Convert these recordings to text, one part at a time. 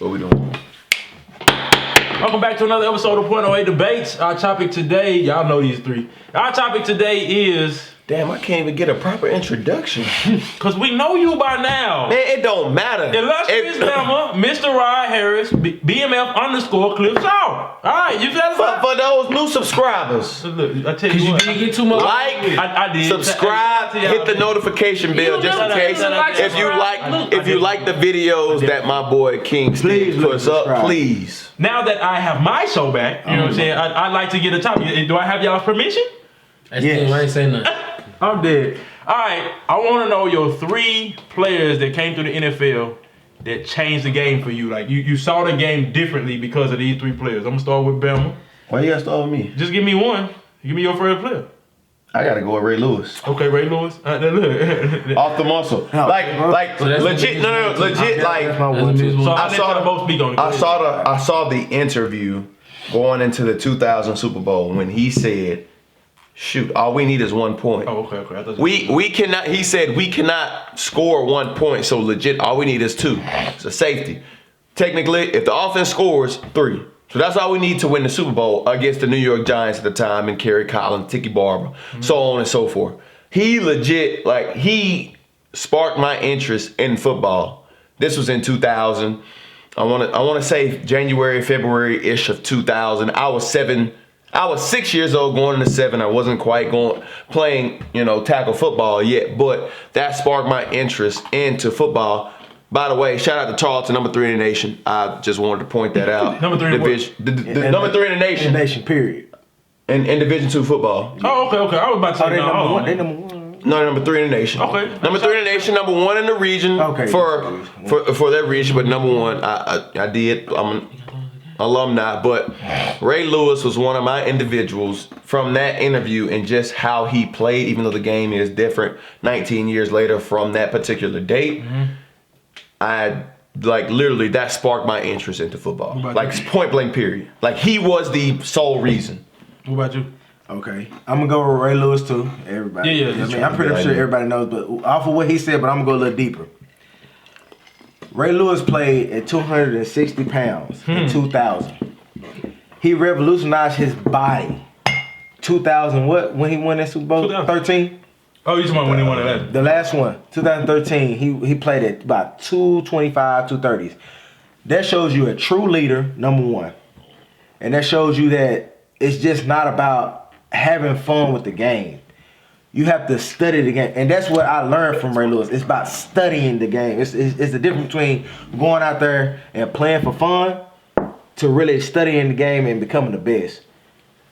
What we doing? Welcome back to another episode of Point 08 Debates. Our topic today, y'all know these three. Our topic today is... Damn, I can't even get a proper introduction. Because we know you by now. Man, it don't matter. Illustrious member, Mr. Rod Harris, BMF _ Cliff Shaw. Alright, you satisfied? For those new subscribers, Look, I tell you what. You didn't get too much. like, I did. subscribe, hit the notification bell just in case. If you like the videos that my boy King Steve puts up, please. Now that I have my show back, you know what I'm saying, I'd like to get a topic. Do I have y'all's permission? Yes. I ain't saying nothing. I'm dead. Alright, I want to know your 3 players that came through the NFL that changed the game for you. Like, you saw the game differently because of these 3 players. I'm going to start with Bama. Why you gotta start with me? Just give me one. Give me your favorite player. I gotta go with Ray Lewis. Okay, Ray Lewis. Look. Off the muscle. Like So that's legit, no, legit, like, So I saw the most speak on it. I saw the interview going into the 2000 Super Bowl when he said, shoot, all we need is 1 point. Oh, okay. I thought We cannot, he said, we cannot score 1 point, so legit, all we need is 2. It's a safety. Technically, if the offense scores, 3. So that's all we need to win the Super Bowl against the New York Giants at the time and Kerry Collins, Tiki Barber, so on and so forth. He legit, like, he sparked my interest in football. This was in 2000. I want to say January, February-ish of 2000. I was 6 years old going into 7. I wasn't quite playing, tackle football yet, but that sparked my interest into football. By the way, shout out to Charlton, number 3 in the nation. I just wanted to point that out. Number 3 in the number 3 in the nation. Period. In Division 2 football. Oh, okay. I was about to say They number one. They number one. No, number 3 in the nation. Okay. Number 3 in the nation, number 1 in the region. Okay. For that region, but number 1, I did. I'm an alumni, but Ray Lewis was one of my individuals from that interview and just how he played, even though the game is different 19 years later from that particular date. I literally that sparked my interest into football. Like point blank period. Like he was the sole reason. What about you? Okay, I'm gonna go with Ray Lewis too. Everybody. Yeah. I mean, I'm pretty sure everybody knows, but off of what he said, but I'm gonna go a little deeper. Ray Lewis played at 260 pounds in 2000. He revolutionized his body. 2000 what? When he won that Super Bowl? 13? Oh, you talking about when he won that? The last one, 2013, he played at about 225, 230s. That shows you a true leader, number 1. And that shows you that it's just not about having fun with the game. You have to study the game. And that's what I learned from Ray Lewis. It's about studying the game. It's the difference between going out there and playing for fun to really studying the game and becoming the best.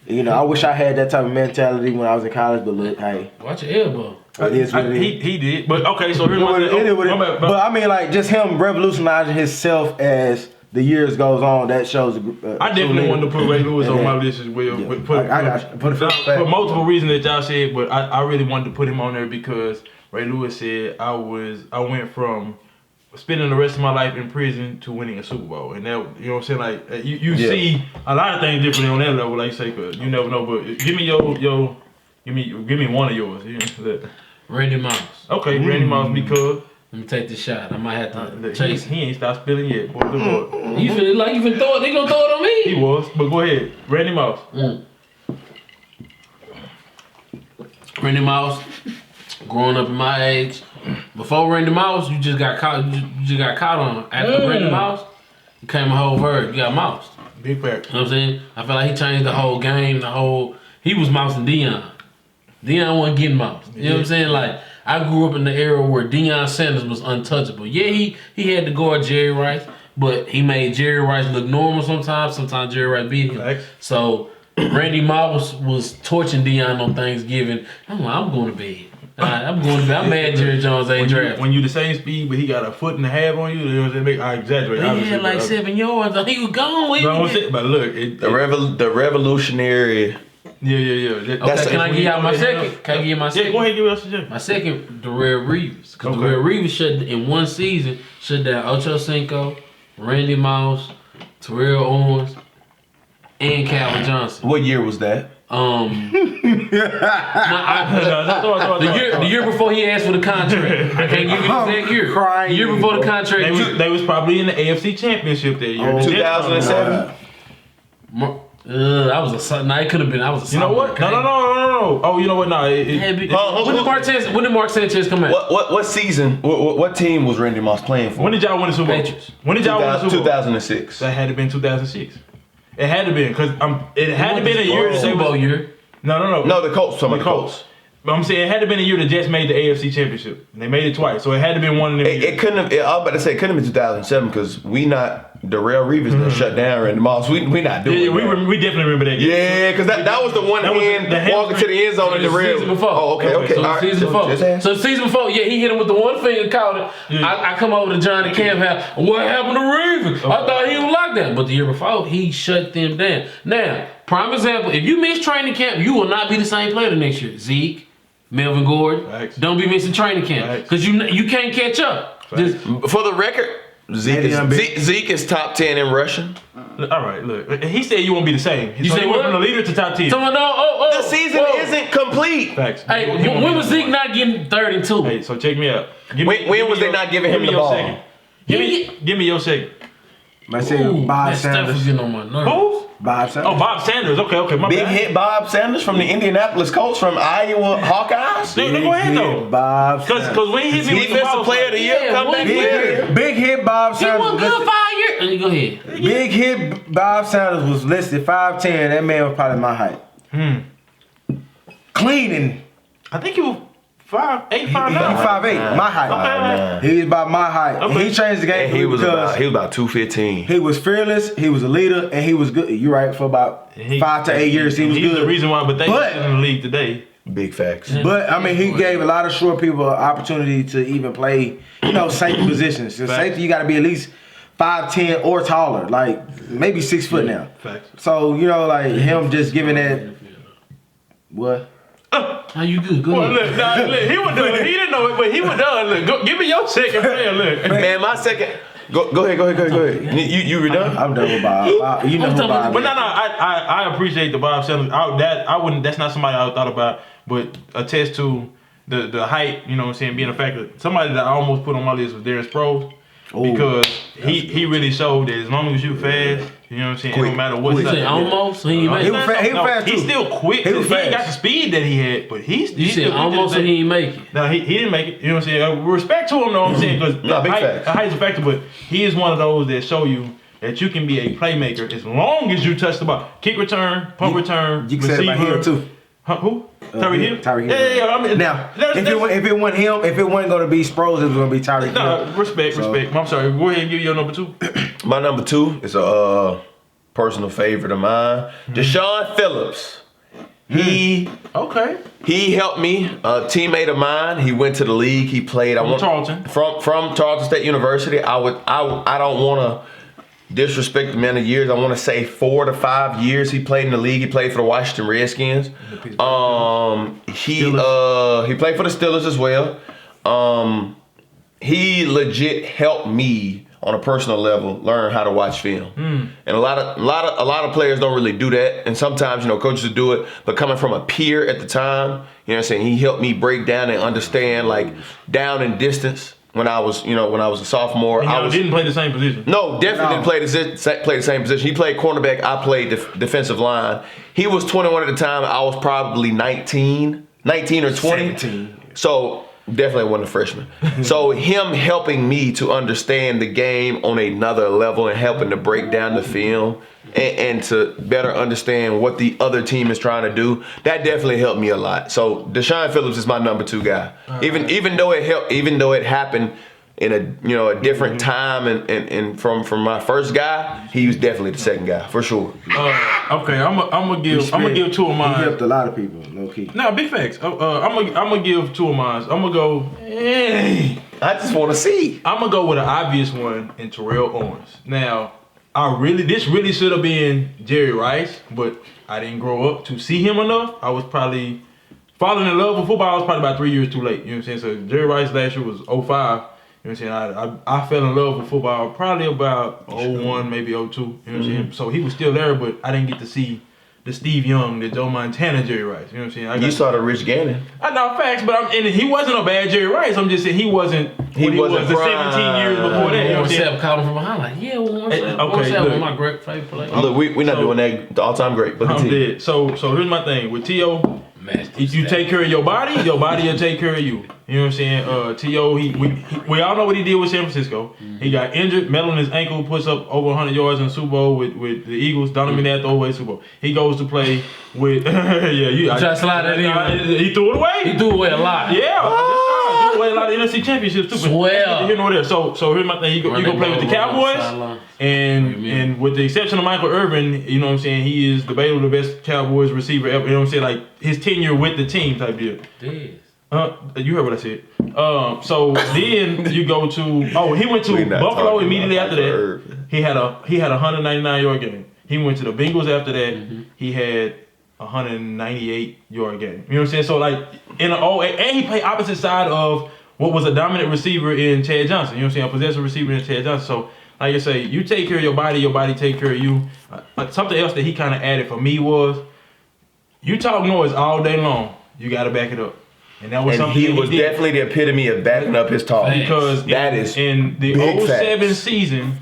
I wish I had that type of mentality when I was in college, but look, hey. Watch your elbow. It is what it is. He did. But okay, so here's my thing. But I mean, like, just him revolutionizing himself as the years goes on, that shows. I definitely wanted to put Ray Lewis on my list as well. Yeah. I got you. For multiple reasons that y'all said, but I really wanted to put him on there because Ray Lewis said I went from spending the rest of my life in prison to winning a Super Bowl, and that, you know what I'm saying, like you see a lot of things differently on that level, like you say, cause you never know. But give me give me one of yours. Randy Moss. Okay, Randy Moss, because let me take this shot. I might have to chase. He ain't stopped spilling yet. Boy, You feel like you been throw it? They gonna throw it on me? He was, but go ahead, Randy Moss. Randy Moss. Growing up in my age, before Randy Moss, you just got caught. You just got caught on. After Randy Moss, you came a whole herd. You got moused. Big fact. You know what I'm saying? I feel like he changed the whole game. He was mousing Deion. Deion wasn't getting moused. You know what I'm saying? Like, I grew up in the era where Deion Sanders was untouchable. Yeah, he had to guard Jerry Rice, but he made Jerry Rice look normal sometimes. Sometimes Jerry Rice beat him. Thanks. So Randy Moss was torching Deion on Thanksgiving. I'm like, I'm going to bed. I'm going to bed. I'm mad Jerry Jones ain't drafted. When you the same speed, but he got a foot and a half on you, you know what I'm saying? I exaggerate. He had like 7 yards. He was gone. But look, The revolutionary. Yeah. Okay, can I give y'all my second? Can I give you my second? Yeah, go ahead, give us a second. My second, Darrell Reeves. Because Darrell Reeves in one season shut down Ocho Cinco, Randy Moss, Terrell Owens, and Calvin Johnson. What year was that? The year before he asked for the contract. I can't give you the exact year. Crying. The year before the contract. They was probably in the AFC Championship that year. Oh, 2007. I was a. No, it could have been. I was a. You know what? No. Oh, you know what? No. When did Mark Sanchez come out? What season? What team was Randy Moss playing for? When did y'all win the Super Bowl? Patriots. When did y'all win the Super Bowl? 2006. That had to been 2006. It had to be because it had to been a year. Super Bowl year. No. No, the Colts. Some of the Colts. But I'm saying it had to been a year the Jets made the AFC Championship. And they made it twice, so it had to been one of them. It couldn't have. I was about to say it couldn't have been 2007 because we not Darrell Reeves done shut down Randy Moss. We not doing. Yeah, we definitely remember that. Yeah, because that was the one hand walking to the end zone in the real. Season before. Oh, okay. So All right. season before. So season before, yeah, he hit him with the one finger, caught it. Yeah. I come over to Johnny Camp house. What happened to Reeves? I thought he was locked down, but the year before he shut them down. Now, prime example: if you miss training camp, you will not be the same player the next year. Zeke, Melvin Gordon, Facts. don't be missing training camp because you can't catch up. Just, For the record, Zeke is top 10 in rushing. All right, look. He said you won't be the same. You so said he went what? from the leader to top 10. someone know? The season isn't complete. Facts. Hey, when was Zeke not getting 3rd and 2? Hey, so check me out. When was they not giving him the ball? Second. Give me your second. I say Bob that stuff was Sanders. getting on my nerves. Who? Bob Sanders. Oh, Bob Sanders. Okay. My Big bad. hit Bob Sanders from the Indianapolis Colts from Iowa Hawkeyes. Dude, go ahead though. Bob Sanders. Because when he hit me with the Defensive ball, player of the year, Yeah, comeback what? player. Big hit Bob He Sanders. wasn't good 5 years. Go ahead. Big hit Bob Sanders was listed 5'10". That man was probably my height. Cleaning. I think he was 5'8", He's 5'9". 5'8". My height. Okay. He's about my height. And Okay. he changed the game And he was because about 215. he was fearless. He was a leader, and he was good. You're right. For about 5 to 8 years, he was He's good. the reason why, but they But- in the league today. Big facts. But I mean, he gave a lot of short people an opportunity to even play, safety positions. So Facts. safety, you got to be at least 5'10" or taller, like maybe 6 foot now. Facts. So like him just giving that. What? How you good? Go Well, ahead. look, he was done. He didn't know it, but he was done. Look, give me your second player. Look. Man, my second. Go ahead. You were done? I'm done with Bob. You know I'm who talking Bob But is. no, I appreciate the Bob Sanders. I wouldn't. That's not somebody I thought about, but attest to the height. You know what I'm saying, being a factor. Somebody that I almost put on my list was Darren Sproles because he really showed that as long as you fast, you know what I'm saying, it don't matter what. You say almost? He ain't make He it. was fast He's too. still quick. He was He ain't got fast. the speed that he had, but he's. You said almost and he ain't make it. No, he didn't make it. You know what I'm saying? Respect to him, though. I'm saying because No, big facts. height's a factor, but he is one of those that show you that you can be a playmaker as long as you touch the ball. Kick return, punt return, You can say it about him too. Huh, who? Tyreek Hill. Tyreek Hill. Yeah. I mean, Now, that's- if it wasn't him, if it wasn't going to be Sproles, it was going to be Tyreek no, Hill. respect. I'm sorry. Go ahead and give you your number 2. My number 2 is a personal favorite of mine, Deshaun Phillips. Okay. He helped me, a teammate of mine. He went to the league. He played. Tarleton. From Tarleton State University. I don't want to disrespect the man of years. I want to say 4 to 5 years he played in the league. He played for the Washington Redskins. He played for the Steelers as well. He legit helped me on a personal level learn how to watch film. And a lot of players don't really do that. And sometimes, coaches will do it, but coming from a peer at the time, you know what I'm saying, he helped me break down and understand like down and distance when I was a sophomore. I didn't play the same position. No, definitely didn't play the same position. He played cornerback. I played defensive line. He was 21 at the time. I was probably 19 or 20. 17. So definitely wasn't a freshman. So him helping me to understand the game on another level and helping to break down the film and to better understand what the other team is trying to do, that definitely helped me a lot. So Deshaun Phillips is my number 2 guy. Even though it happened in a different time and from my first guy, he was definitely the second guy for sure. Okay, I'm gonna give 2 of He mine. helped a lot of people, low key. No, big facts. I'm gonna give 2 of mine. I'm gonna go. I just want to see. I'm gonna go with an obvious one in Terrell Owens. Now, this really should have been Jerry Rice, but I didn't grow up to see him enough. I was probably falling in love with football. I was probably about 3 years too late. You know what I'm saying? So Jerry Rice last year was 05. You know what I'm saying? I fell in love with football probably about 01, maybe 02. You know what I'm saying? So he was still there, but I didn't get to see the Steve Young, the Joe Montana Jerry Rice. You know what I'm saying? I You saw the Rich Gannon. I know facts, but and he wasn't a bad Jerry Rice. I'm just saying he wasn't. He what wasn't was the prime. 17 years before that. You know Warren what I'm saying? Sapp called him from behind, like, yeah, Warren Sapp. Okay, Warren Sapp look. was my great favorite player. Look, we're not So- doing that. The all-time great. But I'm continue. dead. So here's my thing with T.O. Master If you stat. take care of your body will take care of you. You know what I'm saying? T.O. We all know what he did with San Francisco. He got injured, metal in his ankle, puts up over 100 yards in the Super Bowl with the Eagles. Donovan had throw away Super Bowl. He goes to play with you try to slide that in. He threw it away. He threw away a lot. Yeah, threw away a lot of NFC championships too. Swell. You know there. So here's my thing. You go play with the Cowboys. And with the exception of Michael Irvin, you know what I'm saying, he is debatable the best Cowboys receiver ever. You know what I'm saying? Like his tenure with the team type deal. You heard what I said. So then you go to he went to We're not Buffalo talking immediately about after that. Michael Irvin. He had a 199-yard game. He went to the Bengals after that. He had a 198-yard game. You know what I'm saying? So like and he played opposite side of what was a dominant receiver in Chad Johnson. You know what I'm saying? A possessive receiver in Chad Johnson. So like I say, you take care of your body take care of you. Something else that he kind of added for me was, you talk noise all day long, you got to back it up. And that was And something he that was did. definitely the epitome of backing up his talk. Because that is in the big 07 facts. season,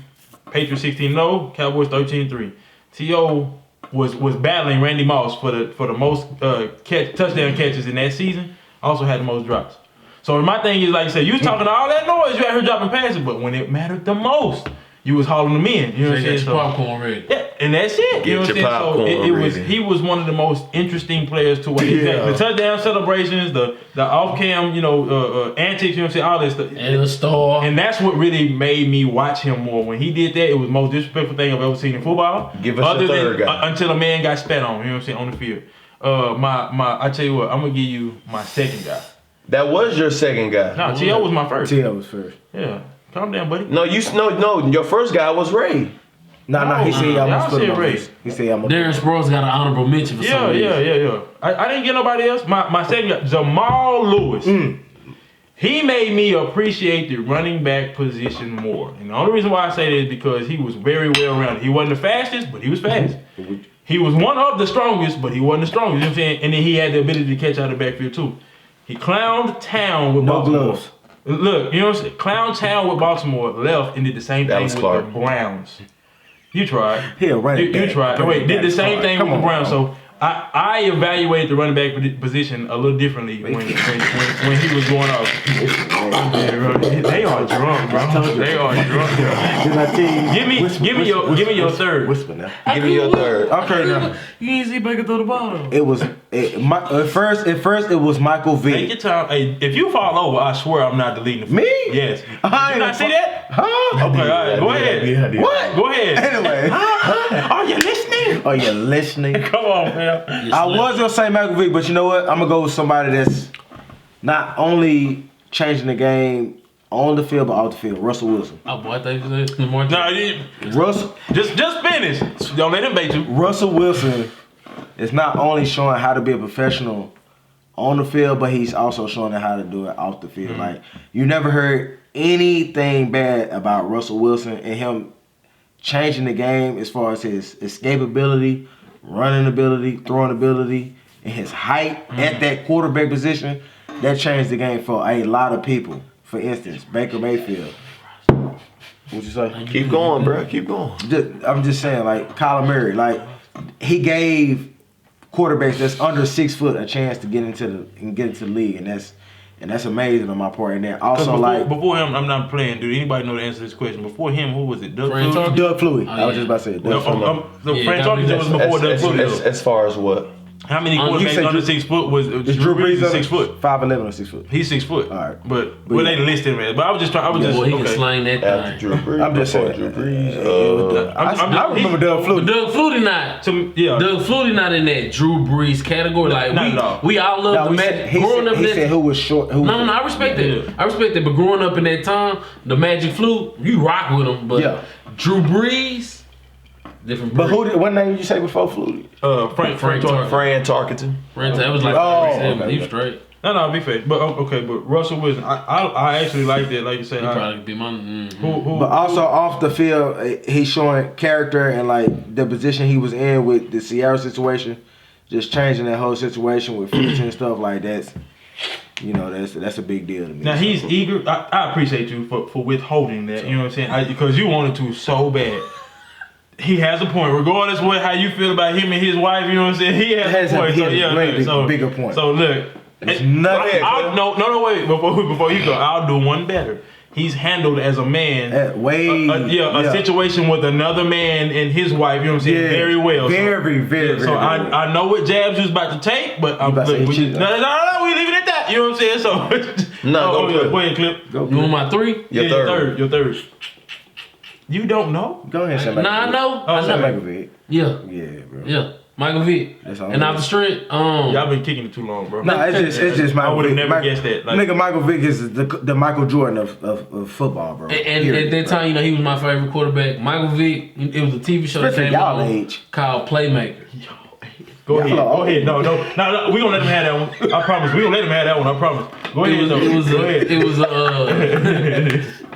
Patriots 16-0, Cowboys 13-3. T.O. was battling Randy Moss for the most touchdown catches in that season. Also had the most drops. So my thing is, like I said, you was talking all that noise, you out here dropping passes, but when it mattered the most, you was hauling them in. You know what I'm They saying? got your popcorn ready. Yeah, and that's it. You know what I'm Get your saying? So popcorn he was one of the most interesting players to watch. Yeah. The touchdown celebrations, the off cam, antics, you know what I'm saying? All that stuff. And the star. And that's what really made me watch him more. When he did that, it was the most disrespectful thing I've ever seen in football. Give us your third guy. Until a man got spat on, you know what I'm saying, on the field. I tell you what, I'm gonna give you my second guy. That was your second guy. No, T.O. was my first. T.O. was first. Yeah. Calm down, buddy. No, your first guy was Ray. No, he said I'm y'all gonna put him said on Ray. this. He said I'm gonna. Darren Sproles got an honorable mention for some reason. Yeah. I didn't get nobody else. My second guy, Jamal Lewis. He made me appreciate the running back position more. And the only reason why I say that is because he was very well rounded. He wasn't the fastest, but he was fast. He was one of the strongest, but he wasn't the strongest. You know what I'm saying? And then he had the ability to catch out of the backfield too. He clowned town with No Baltimore. gloves. Look, you know what I'm saying? Clown town with Baltimore, left and did the same That thing was with Clark. the Browns. You tried. He a running You back. tried. Wait, did the same thing with the Browns. So I evaluated the running back position a little differently when he was going off. They are drunk, bro. They are drunk. Did I tell you? Give me your third. Whisper now. Give me your third. Okay, now You ain't see Baker throw the ball. at first it was Michael Take V. your time. Hey, if you fall over, I swear I'm not deleting the Me? Yes. I Did you ain't not see that? Huh? Okay, all right. Go ahead. What? Go ahead. Anyway, Are you listening? are you listening? Come on, man. I was gonna say Michael V, but you know what? I'm gonna go with somebody that's not only changing the game on the field but off the field. Russell Wilson. Oh boy, I thought you said more. No, just finish. Don't let him bait you. Russell Wilson is not only showing how to be a professional on the field, but he's also showing how to do it off the field. Like, you never heard anything bad about Russell Wilson and him changing the game as far as his escapability, running ability, throwing ability, and his height at that quarterback position. That changed the game for a lot of people. For instance, Baker Mayfield. What'd you say? Keep going, bro. Keep going. I'm just saying, like Kyler Murray, like he gave quarterbacks that's under 6 foot a chance to get into the league, and that's amazing on my part. And then also Before him, I'm not playing. Did anybody know the answer to this question? Before him, who was it? Doug Fran Flutie? Tarkenton? Doug Flutie. Oh, I was yeah. just about to say No, Doug Flutie. Yeah, Fran gotta be Tarkenton was before Doug Flutie. As far as what? How many you quarterbacks said under Drew- 6 foot was Is Drew Brees is 6 foot? 5'11" or 6 foot? He's 6 foot. All right. But they listed him as. But I was just trying. I was just Boy, he can okay. slang that After thing. Drew Brees. I'm just before saying. Drew Brees. I remember Doug But Flutie. Doug Flutie not. Doug Flutie not in that Drew Brees category. Like Not at all. we all love No, the Magic. Growing up he in said that. who was short. Who No, I respect that. Yeah. I respect that. But growing up in that time, the Magic Flu, you rock with him. But Yeah. Drew Brees, different. But breed. what name did you say before Flutie? Frank Frank Tarkenton. Fran Tarkenton. That was like Oh, 37. okay. He was straight. No, be fair. But okay, but Russell Wilson, I actually like that. Like you said, He probably be my. who But also off the field, he's showing character and like the position he was in with the Sierra situation, just changing that whole situation with Future and stuff like that. You know, that's a big deal to me. now he's eager. I appreciate you for withholding that. You know what I'm saying? Because you wanted to so bad. He has a point, regardless what how you feel about him and his wife. You know what I'm saying? He has a point. So yeah, bigger point. So look, It's nothing. No, wait. Before you go, I'll do one better. He's handled as a man, a situation with another man and his wife. You know what I'm saying? Very well. Very. So I know what jabs you was about to take, but no, we leaving it at that. You know what I'm saying? So go ahead, Clip. You want my 3? Your third. You don't know? Go ahead, say Nah, I know. Oh, I know. Michael Vick. Yeah, bro. yeah. Michael Vick. That's all And I off the strength, Y'all been kicking it too long, bro. No, it's just Michael I would have Vick. never guessed that. Nigga, Michael Vick is the Michael Jordan of football, bro. And at that time, you know, he was my favorite quarterback. Michael Vick, it was a TV show that came y'all on age. called Playmaker. Go ahead. No. We gonna let him have that one. I promise. We gonna let him have that one. I promise. Go ahead.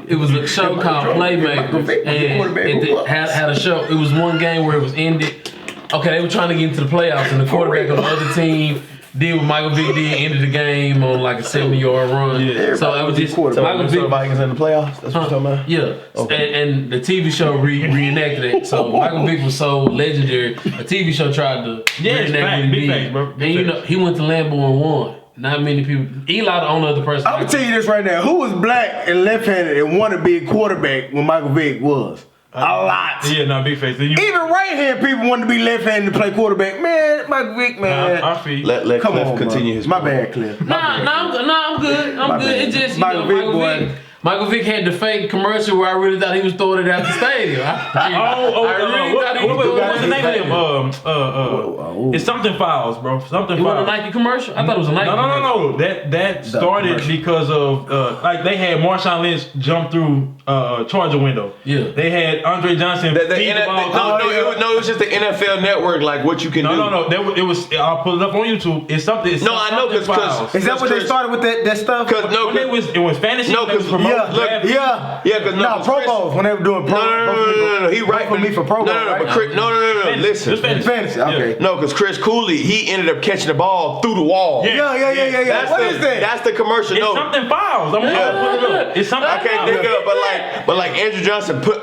It was a show called Playmakers, and it had a show. It was one game where it was ended. Okay, they were trying to get into the playoffs, and the quarterback on the other team did what Michael Vick did, ended the game on like a 70-yard run. Yeah. So it was just Michael Vick. Vikings in the playoffs. That's what you're talking about. Yeah, Okay. and the TV show reenacted it. So Michael Vick was so legendary. A TV show tried to reenact big facts, bro. And you know, he went to Lambeau and won. Not many people. Eli, the only other person. I'm gonna tell you this right now. Who was black and left-handed and wanted to be a quarterback when Michael Vick was? A lot. Yeah, big face. Even right-handed people wanted to be left-handed to play quarterback. Man, Michael Vick, man. I feel you. Let Come Cliff on, continue his My point. bad, Cliff. I'm good. I'm My good. bad. It just Michael Vick, boy. Michael Vick had the fake commercial where I really thought he was throwing it out the stadium. I really thought he was throwing What's the name of him? Oh. It's something Files, bro. Something It was a Files. Nike commercial? I thought it was a Nike commercial. No. That started because of like they had Marshawn Lynch jump through Charger window. Yeah. They had Andre Johnson feed the ball. It was just the NFL Network, like what you can do. No. It was. I'll pull it up on YouTube. It's something. No, I know because Is that what they started with that stuff? It was fantasy. No, because Pro Bowls when they were doing Pro. No. He right for me for Pro Bowl. No. Listen. Fantasy. Okay. No, because Chris Cooley, he ended up catching the ball through the wall. Yeah. What is that? That's the commercial. It's something Files. I'm gonna pull it up. It's something. I can't think of it, but like Andrew Johnson put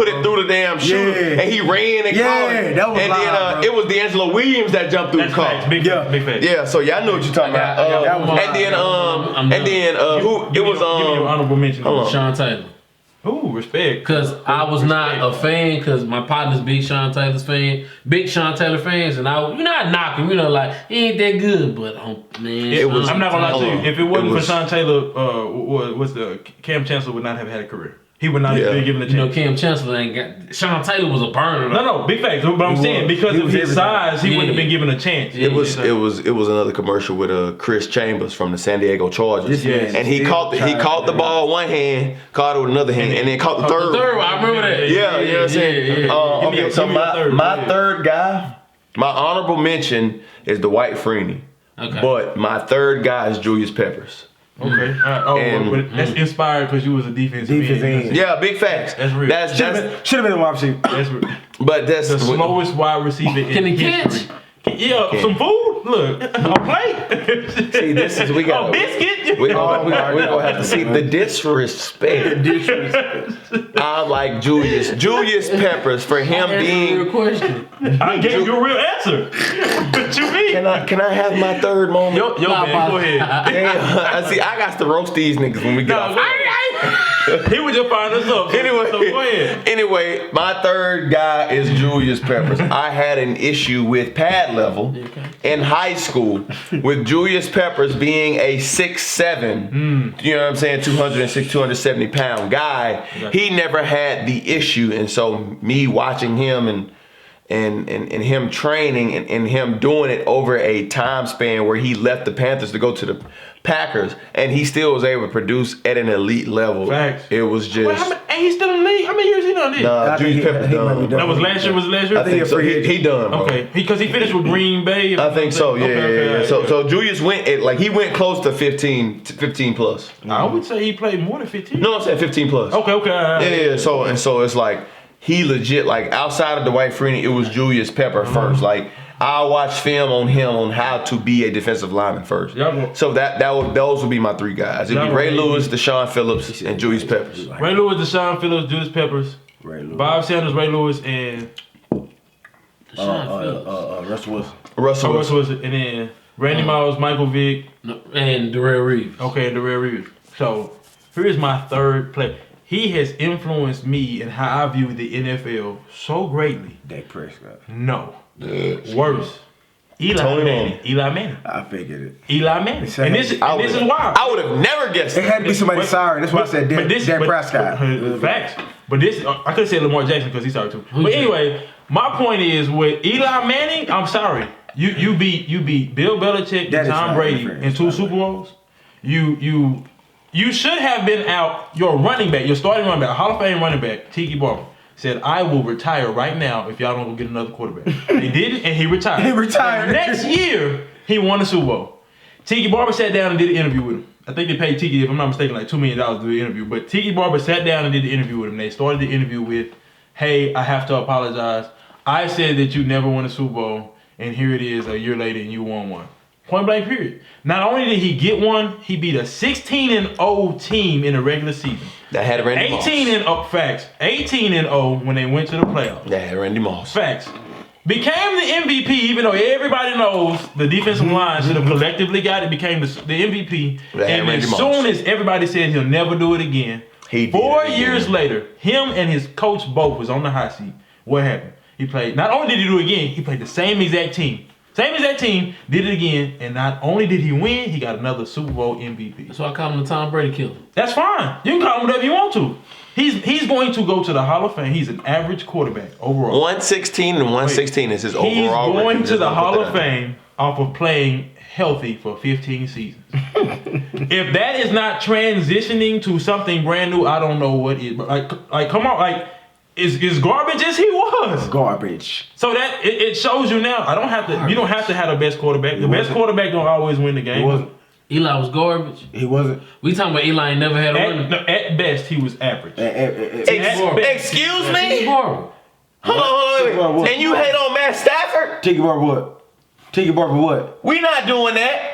it through the damn shooter, and he ran and caught it. That was and live, then it was D'Angelo Williams that jumped through the car. Big fact. Yeah, so y'all know what you're talking about. And then who it was Give me your honorable mention. hold on. Sean Taylor. Ooh, respect. Because I was not a fan, because my partner's big Sean Taylor's fan, big Sean Taylor fans, and I knock him, like, he ain't that good, but man. I'm not gonna lie to you. If it wasn't for was- Sean Taylor, Cam Chancellor would not have had a career. He would not have been given a chance. Cam Chancellor ain't got. Sean Taylor was a burner. No, big facts. But I'm saying because of his size, he wouldn't have been given a chance. It was another commercial with Chris Chambers from the San Diego Chargers, and he caught the ball one hand, caught it with another hand, and then caught the third. I remember that. Yeah, you know what I'm saying. Okay, so give me a third. my third guy, my honorable mention is Dwight Freeney, but my third guy is Julius Peppers. Okay. But that's inspired because you was a defensive end. Yeah, big facts. That's real. Should have been a wide receiver. That's real. But that's The slowest wide receiver in Can he history. catch? Yeah, some food. Look, a plate. See, this is we got a biscuit. we gonna have to see the disrespect. I like Julius Peppers for him being. Real question. I gave you a real answer. What you mean? Can I have my third moment? Yo, man, go ahead. Damn, see, I got to roast these niggas when we get off. He would just find us up. Anyway, so go ahead. Anyway, my third guy is Julius Peppers. I had an issue with pad level in high school with Julius Peppers being a 6'7", you know what I'm saying, 206, 270 pound guy. He never had the issue, and so me watching him and him training and him doing it over a time span where he left the Panthers to go to the Packers, and he still was able to produce at an elite level. Facts. It was just. Wait, and he's still in the league. How many years he done this? Nah, I think Julius Peppers he might be done. done. That was last year. Was it last year? I think so. He done, bro. Okay, because he finished with Green Bay. I think so. Yeah, Okay, yeah. So Julius went he went close to 15 plus. I would say he played more than 15. No, I'm saying 15 plus. Okay. Yeah. So it's like he legit like outside of Dwight Freeney, it was Julius Pepper first. Like I watched film on him on how to be a defensive lineman first. Yep. So those would be my three guys. It'd be Ray Lewis, Deshaun Phillips, and Julius Peppers. Ray Lewis, Deshaun Phillips, Julius Peppers, Ray Lewis. Bob Sanders, Ray Lewis, and Deshaun Phillips. Russell Wilson. Russell Russell Wilson. Wilson, and then Randy Moss, Michael Vick, And Darrell Reeves. okay, and Darrell Reeves. So here's my third player. He has influenced me in how I view the NFL so greatly. Dak Prescott. No, worse. Tony Romo. Eli Manning. I figured it. Eli Manning. Same. And this is why. I would have never guessed It had to be somebody But- sorry. That's why I said Dak Prescott. Facts. But this, I could say Lamar Jackson because he's sorry too. But anyway, my point is with Eli Manning, I'm sorry. You beat Bill Belichick That and is Tom not Brady fair. in 2 Super Bowls. You should have been out. Your running back, your starting running back, Hall of Fame running back, Tiki Barber, said, "I will retire right now if y'all don't go get another quarterback." He didn't, and he retired. He retired. The next year, he won the Super Bowl. Tiki Barber sat down and did an interview with him. I think they paid Tiki, if I'm not mistaken, like $2 million to do the interview. But Tiki Barber sat down and did the interview with him. They started the interview with, "Hey, I have to apologize. I said that you never won a Super Bowl, and here it is a year later and you won one." Point blank period. Not only did he get one, he beat a 16-0 team in the regular season. That had Randy Moss. 18-0 when they went to the playoffs. That had Randy Moss. Facts. Became the MVP, even though everybody knows the defensive line should have collectively got it, became the MVP. That had And Randy as Moss. soon as everybody said he'll never do it again, He did 4 it again. years later, him and his coach both was on the hot seat. What happened? He played, not only did he do it again, he played the same exact team. Same exact team, did it again, and not only did he win, he got another Super Bowl MVP. That's why I call him the Tom Brady killer. That's fine. You can call him whatever you want to. He's going to go to the Hall of Fame. He's an average quarterback overall. 116 and 116 is his overall. He's going record. to the Just Hall put of that out there. Fame off of playing healthy for 15 seasons. If that is not transitioning to something brand new, I don't know what is. But like, come on, like, is garbage as he was. Garbage. So that it shows you now. I don't have to. You don't have to have the best quarterback. The best quarterback don't always win the He game. wasn't. Eli was garbage. He wasn't. We talking about Eli ain't never had a running. At best, he was average. Excuse me? Barber. Hold on, What? wait. And you hate on Matt Stafford? Tiki Barber what? Tiki Barber what? We not doing that.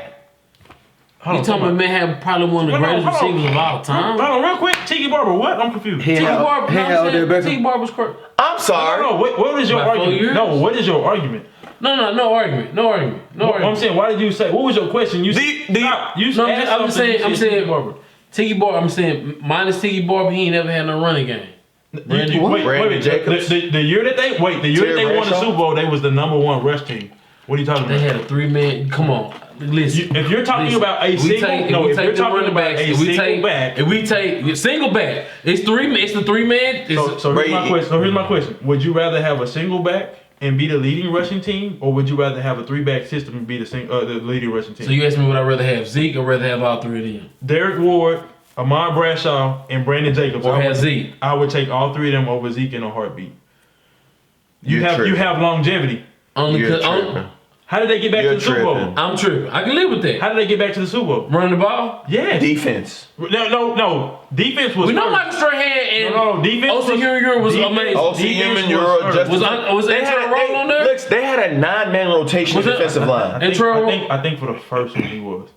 Hold You on, talking hold about on. man had probably one of the Hold on, greatest hold on. receivers of all time? Hold on, real quick. Tiki Barber, what? I'm confused. He Tiki had Barber. he No, had I'm Odell saying Beckham. Tiki Barber's crazy. I'm sorry. No, what is your About 4 argument? years? No, what is your argument? No argument. No argument. I'm saying, why did you say? What was your question? You stop. You No, asked I'm something, you saying, said Tiki Barber. Tiki Barber. I'm saying minus Tiki Barber, he ain't never had no running game. Wait, Brandon Jacobs? The year that they won the Terry Super Bradshaw? Bowl, they was the #1 rush team. What are you talking They about? had a 3-man. Come on, listen. If you're talking Listen, about a if we single, take- no, if we if take you're the talking running about backs, a if we single take- back, If we take single back, it's the 3-man. so here's my question: would you rather have a single back and be the leading rushing team, or would you rather have a 3-back system and be the leading rushing team? So you asked me would I rather have Zeke or rather have all 3 of them? Derek Ward, Ahmad Bradshaw, and Brandon Jacobs. Or have Zeke? I would take all 3 of them over Zeke in a heartbeat. You You're have tripping. longevity. Only You're cause tripping. How did they get back You're to the Super Bowl? tripping. I'm tripping. I can live with that. How did they get back to the Super Bowl? Running the ball. Yes. Defense. No. Defense was We know first. Michael Strahan and No, defense O.C. Urior was defense- amazing. O.C. Defense Emin, was Euro, first. Justin. Was They Antrell had Roll on there? Look, they had a 9-man rotation Was it- defensive line. I think for the first one he was.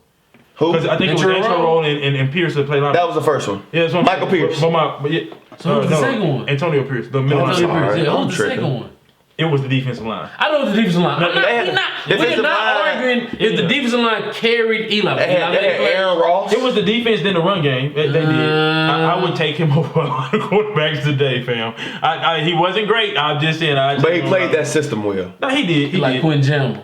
Who? Because I think it was Antrell Antrell Roll? Roll and Pierce that played linebacker. That was the first one. Yeah, that's what I'm Michael saying. Pierce. But yeah. So who's the second one? Antonio Pierce. The middle I'm Antonio sorry. Pierce. Yeah, I'm who's the tripping. second one? It was the defensive line. I know the defensive line. No, they had- We're defensive not line- arguing if the Yeah. defensive line carried Eli. They had Aaron Ross. It was the defense then the run game. They did. I would take him over a lot of quarterbacks today, fam. He wasn't great. I'm just saying. But he played that system well. No, he did. He like did. Quinn Jamble.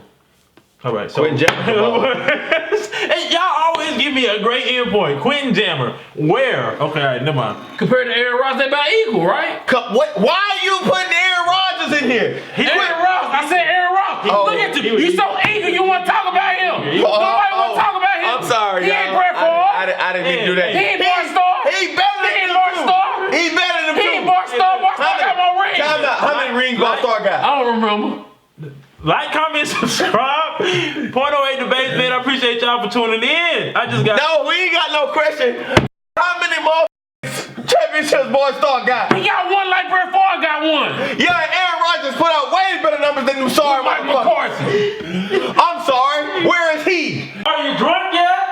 All right. So Quentin Jammer. and y'all always give me a great endpoint. Quentin Jammer. Where? Okay, all right, never mind. Compared to Aaron Rodgers, they about equal, right? Why are you putting Aaron Rodgers in here? Aaron Rodgers. I said Aaron Rodgers. Oh, Look at he you. was- You so eager. You want to talk about him. Nobody want to talk about him. I'm sorry, He ain't y'all. great I didn't mean to do that. He ain't Barstool. He better than He ain't them Barstool. two. He better than them He two. ain't Barstool. Barstool got more rings. Time out. How many rings Barstar got? I don't remember. Like, comment, subscribe. Point 08 Debates, man. I appreciate y'all for tuning in. I just got. No, we ain't got no question. How many more championships Barstar got? He got one like Brett Favre got one. Yeah, Aaron Rodgers put out way better numbers than them sorry Mike motherfuckers. McCarthy. I'm sorry. Where is he? Are you drunk yet?